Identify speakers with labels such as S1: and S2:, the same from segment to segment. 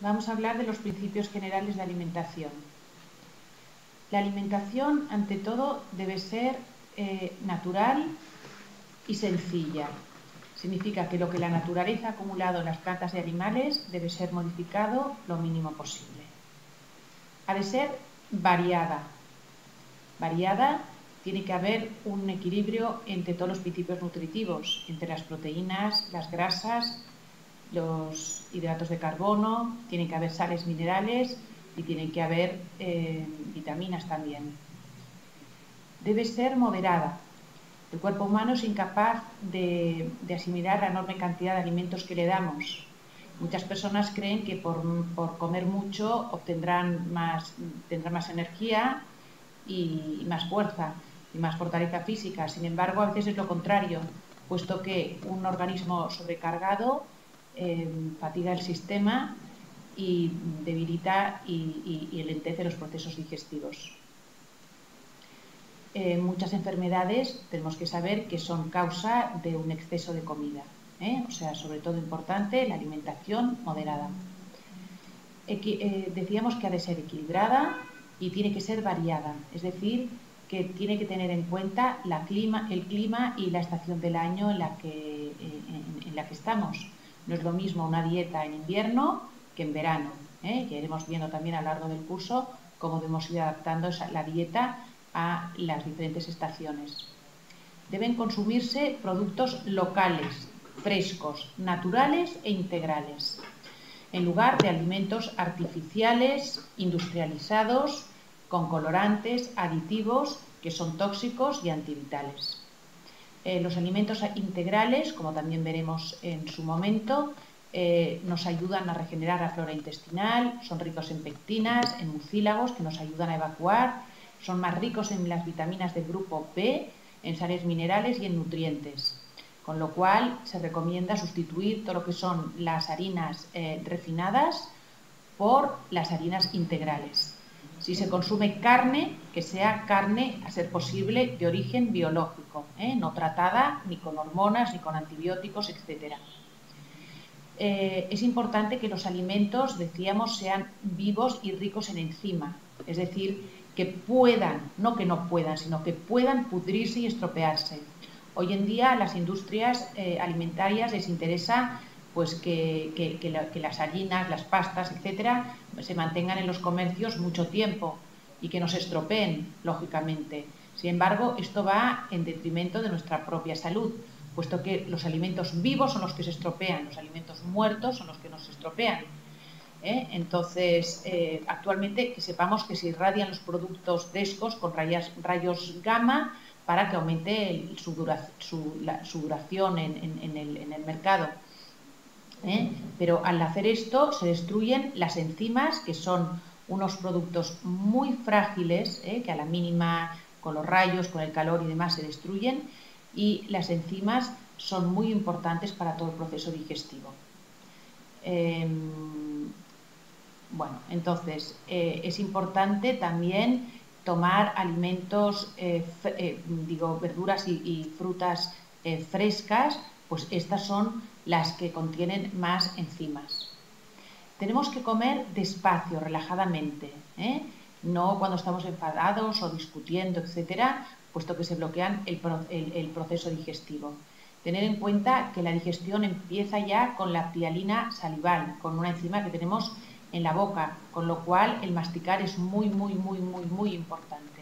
S1: Vamos a hablar de los principios generales de alimentación. La alimentación, ante todo, debe ser natural y sencilla. Significa que lo que la naturaleza ha acumulado en las plantas y animales debe ser modificado lo mínimo posible. Ha de ser variada. Variada, tiene que haber un equilibrio entre todos los principios nutritivos, entre las proteínas, las grasas, los hidratos de carbono, tiene que haber sales minerales y tiene que haber vitaminas también. Debe ser moderada. El cuerpo humano es incapaz de asimilar la enorme cantidad de alimentos que le damos. Muchas personas creen que por comer mucho tendrán más energía y más fuerza y más fortaleza física. Sin embargo, a veces es lo contrario, puesto que un organismo sobrecargado fatiga el sistema y debilita y lentece los procesos digestivos. Muchas enfermedades tenemos que saber que son causa de un exceso de comida, o sea, sobre todo importante la alimentación moderada. Decíamos que ha de ser equilibrada y tiene que ser variada, es decir, que tiene que tener en cuenta el clima y la estación del año en la que estamos. No es lo mismo una dieta en invierno que en verano. Ya iremos viendo también a lo largo del curso cómo debemos ir adaptando la dieta a las diferentes estaciones. Deben consumirse productos locales, frescos, naturales e integrales, en lugar de alimentos artificiales, industrializados, con colorantes, aditivos, que son tóxicos y antivitales. Los alimentos integrales, como también veremos en su momento, nos ayudan a regenerar la flora intestinal, son ricos en pectinas, en mucílagos, que nos ayudan a evacuar, son más ricos en las vitaminas del grupo B, en sales minerales y en nutrientes. Con lo cual se recomienda sustituir todo lo que son las harinas refinadas por las harinas integrales. Si se consume carne, que sea carne, a ser posible, de origen biológico, no tratada ni con hormonas, ni con antibióticos, etc. Es importante que los alimentos, decíamos, sean vivos y ricos en enzima, es decir, que puedan, no que no puedan, sino que puedan pudrirse y estropearse. Hoy en día a las industrias alimentarias les interesa pues que las harinas, las pastas, etcétera, se mantengan en los comercios mucho tiempo y que no se estropeen, lógicamente. Sin embargo, esto va en detrimento de nuestra propia salud, puesto que los alimentos vivos son los que se estropean, los alimentos muertos son los que no se estropean. Entonces, actualmente que sepamos que se irradian los productos frescos con rayos gamma para que aumente su duración en el mercado. Pero al hacer esto se destruyen las enzimas, que son unos productos muy frágiles, que a la mínima, con los rayos, con el calor y demás, se destruyen, y las enzimas son muy importantes para todo el proceso digestivo. Bueno, entonces es importante también tomar alimentos, verduras y frutas frescas, pues estas son las que contienen más enzimas. Tenemos que comer despacio, relajadamente, no cuando estamos enfadados o discutiendo, etcétera, puesto que se bloquean el proceso digestivo. Tener en cuenta que la digestión empieza ya con la ptialina salival, con una enzima que tenemos en la boca, con lo cual el masticar es muy importante.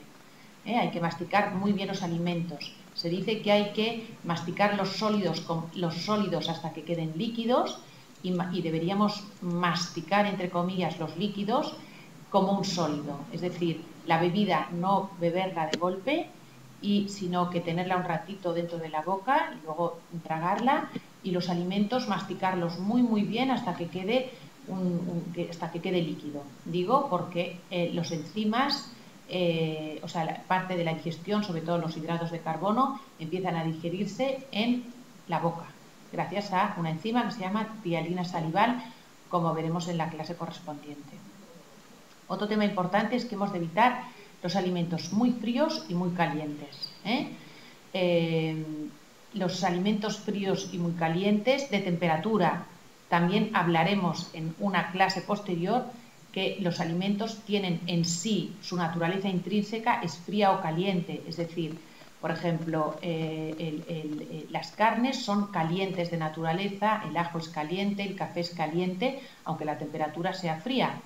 S1: Hay que masticar muy bien los alimentos. Se dice que hay que masticar los sólidos hasta que queden líquidos y deberíamos masticar, entre comillas, los líquidos como un sólido. Es decir, la bebida no beberla de golpe, sino que tenerla un ratito dentro de la boca y luego tragarla, y los alimentos masticarlos muy bien hasta que quede líquido. Digo porque los enzimas, o sea, la parte de la digestión, sobre todo los hidratos de carbono, empiezan a digerirse en la boca, gracias a una enzima que se llama ptialina salival, como veremos en la clase correspondiente. Otro tema importante es que hemos de evitar los alimentos muy fríos y muy calientes. Los alimentos fríos y muy calientes, de temperatura También hablaremos en una clase posterior que los alimentos tienen en sí, su naturaleza intrínseca es fría o caliente, es decir, por ejemplo, las carnes son calientes de naturaleza, el ajo es caliente, el café es caliente, aunque la temperatura sea fría.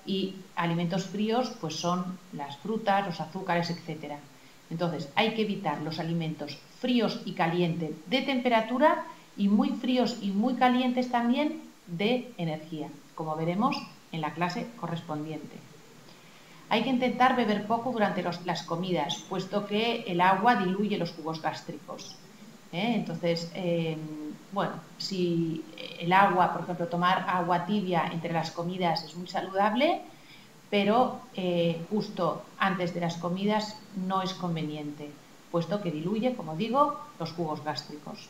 S1: Y alimentos fríos pues son las frutas, los azúcares, etc. Entonces hay que evitar los alimentos fríos y calientes de temperatura y muy fríos y muy calientes también de energía, como veremos en la clase correspondiente. Hay que intentar beber poco durante las comidas, puesto que el agua diluye los jugos gástricos. Entonces, bueno, si el agua, por ejemplo, tomar agua tibia entre las comidas es muy saludable, pero justo antes de las comidas no es conveniente, puesto que diluye, como digo, los jugos gástricos.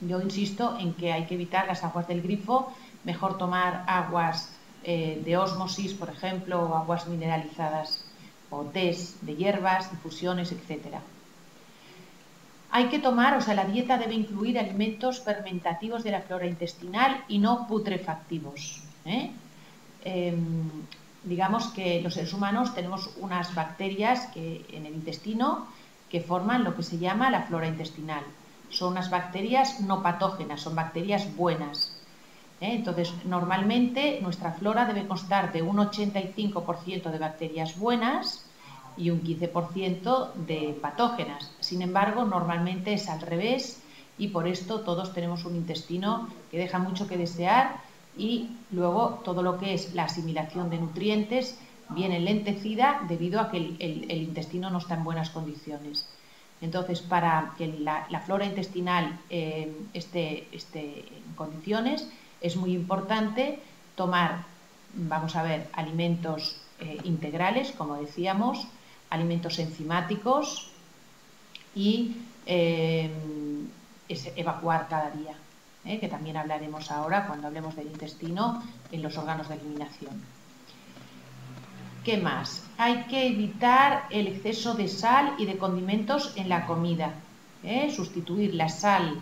S1: Yo insisto en que hay que evitar las aguas del grifo, mejor tomar aguas de ósmosis, por ejemplo, o aguas mineralizadas, o tés de hierbas, infusiones, etc. Hay que tomar, la dieta debe incluir alimentos fermentativos de la flora intestinal y no putrefactivos. Digamos que los seres humanos tenemos unas bacterias en el intestino que forman lo que se llama la flora intestinal. Son unas bacterias no patógenas, son bacterias buenas. Entonces, normalmente nuestra flora debe constar de un 85% de bacterias buenas y un 15% de patógenas. Sin embargo, normalmente es al revés y por esto todos tenemos un intestino que deja mucho que desear y luego todo lo que es la asimilación de nutrientes viene lentecida debido a que el intestino no está en buenas condiciones. Entonces, para que la flora intestinal esté en condiciones, es muy importante tomar, vamos a ver, alimentos integrales, como decíamos, alimentos enzimáticos y evacuar cada día, que también hablaremos ahora cuando hablemos del intestino en los órganos de eliminación. ¿Qué más? Hay que evitar el exceso de sal y de condimentos en la comida. Sustituir la sal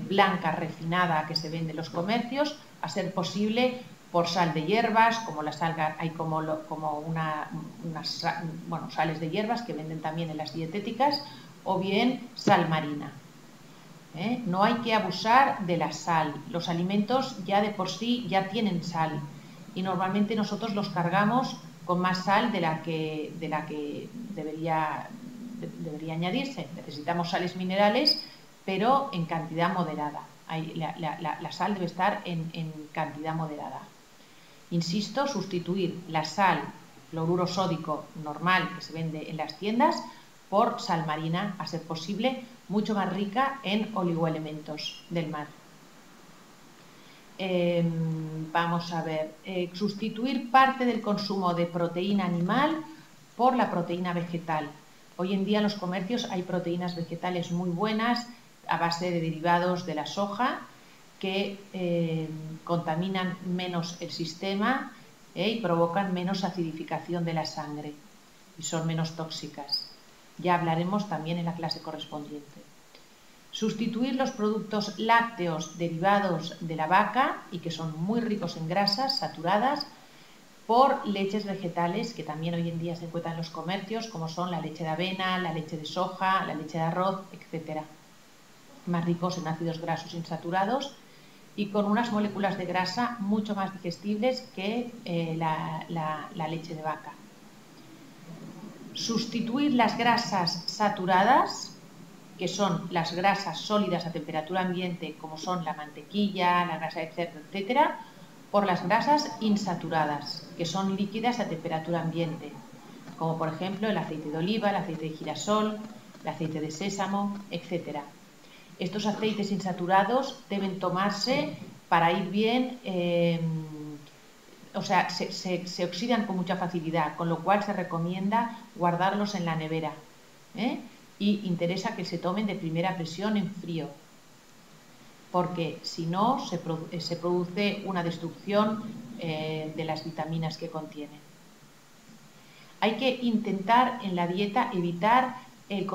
S1: blanca refinada que se vende en los comercios, a ser posible, por sal de hierbas, como la sal, hay sales de hierbas que venden también en las dietéticas, o bien sal marina. No hay que abusar de la sal. Los alimentos ya de por sí ya tienen sal y normalmente nosotros los cargamos con más sal de la que debería añadirse. Necesitamos sales minerales, pero en cantidad moderada. La sal debe estar en cantidad moderada. Insisto, sustituir la sal cloruro sódico normal que se vende en las tiendas por sal marina, a ser posible, mucho más rica en oligoelementos del mar. Vamos a ver, sustituir parte del consumo de proteína animal por la proteína vegetal. Hoy en día en los comercios hay proteínas vegetales muy buenas a base de derivados de la soja que contaminan menos el sistema y provocan menos acidificación de la sangre y son menos tóxicas. Ya hablaremos también en la clase correspondiente. Sustituir los productos lácteos derivados de la vaca y que son muy ricos en grasas saturadas por leches vegetales que también hoy en día se encuentran en los comercios, como son la leche de avena, la leche de soja, la leche de arroz, etc. Más ricos en ácidos grasos insaturados y con unas moléculas de grasa mucho más digestibles que la leche de vaca. Sustituir las grasas saturadas, que son las grasas sólidas a temperatura ambiente, como son la mantequilla, la grasa de cerdo, etc., por las grasas insaturadas, que son líquidas a temperatura ambiente, como por ejemplo el aceite de oliva, el aceite de girasol, el aceite de sésamo, etc. Estos aceites insaturados deben tomarse para ir bien, se oxidan con mucha facilidad, con lo cual se recomienda guardarlos en la nevera. Y interesa que se tomen de primera presión en frío, porque si no se produce una destrucción de las vitaminas que contienen. Hay que intentar en la dieta evitar el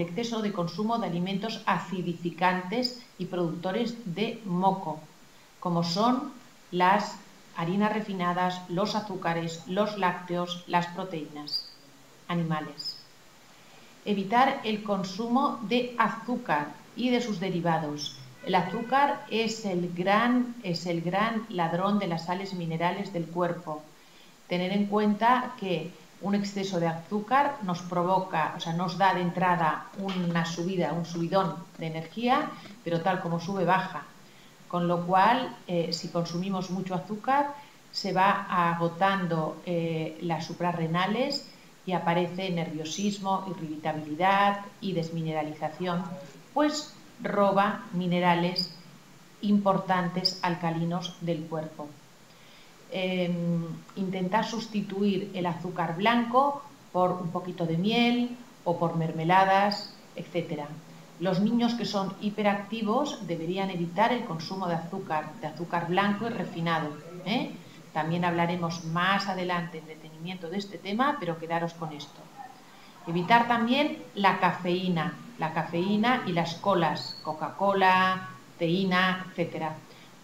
S1: exceso de consumo de alimentos acidificantes y productores de moco. como son las harinas refinadas, los azúcares, los lácteos, las proteínas animales. Evitar el consumo de azúcar y de sus derivados. El azúcar es el gran ladrón de las sales minerales del cuerpo. Tener en cuenta que un exceso de azúcar nos provoca, nos da de entrada una subida, un subidón de energía, pero tal como sube, baja. Con lo cual, si consumimos mucho azúcar, se va agotando las suprarrenales y aparece nerviosismo, irritabilidad y desmineralización, pues roba minerales importantes alcalinos del cuerpo. Intentar sustituir el azúcar blanco por un poquito de miel o por mermeladas, etc. Los niños que son hiperactivos deberían evitar el consumo de azúcar blanco y refinado. También hablaremos más adelante en detenimiento de este tema, pero quedaros con esto. Evitar también la cafeína y las colas, Coca-Cola, teína, etc.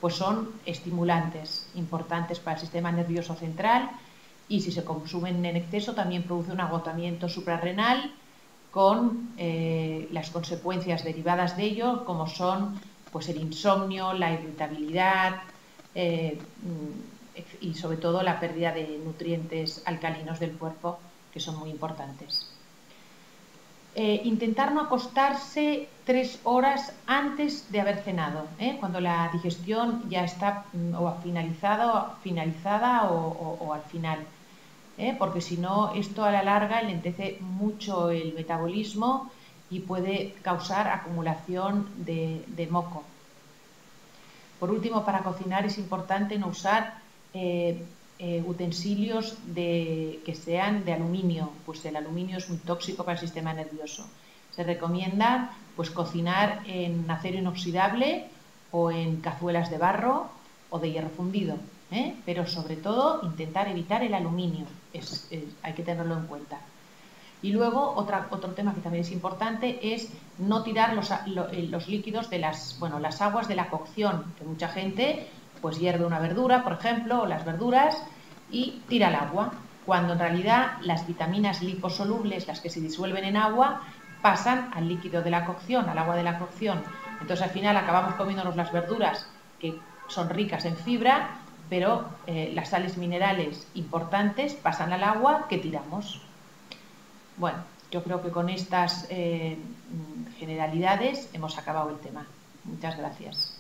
S1: Pues son estimulantes importantes para el sistema nervioso central y si se consumen en exceso también produce un agotamiento suprarrenal con las consecuencias derivadas de ello, como son pues, el insomnio, la irritabilidad y sobre todo la pérdida de nutrientes alcalinos del cuerpo, que son muy importantes. Intentar no acostarse 3 horas antes de haber cenado, cuando la digestión ya está finalizada o al final, porque si no, esto a la larga lentece mucho el metabolismo y puede causar acumulación de moco. Por último, para cocinar es importante no usar utensilios que sean de aluminio, pues el aluminio es muy tóxico para el sistema nervioso. Se recomienda pues cocinar en acero inoxidable o en cazuelas de barro o de hierro fundido, pero sobre todo intentar evitar el aluminio, hay que tenerlo en cuenta. Y luego otro tema que también es importante es no tirar los líquidos de las aguas de la cocción, que mucha gente pues hierve una verdura, por ejemplo, o las verduras y tira el agua, cuando en realidad las vitaminas liposolubles, las que se disuelven en agua, pasan al líquido de la cocción, al agua de la cocción. Entonces al final acabamos comiéndonos las verduras que son ricas en fibra, pero las sales minerales importantes pasan al agua que tiramos. Bueno, yo creo que con estas generalidades hemos acabado el tema. Muchas gracias.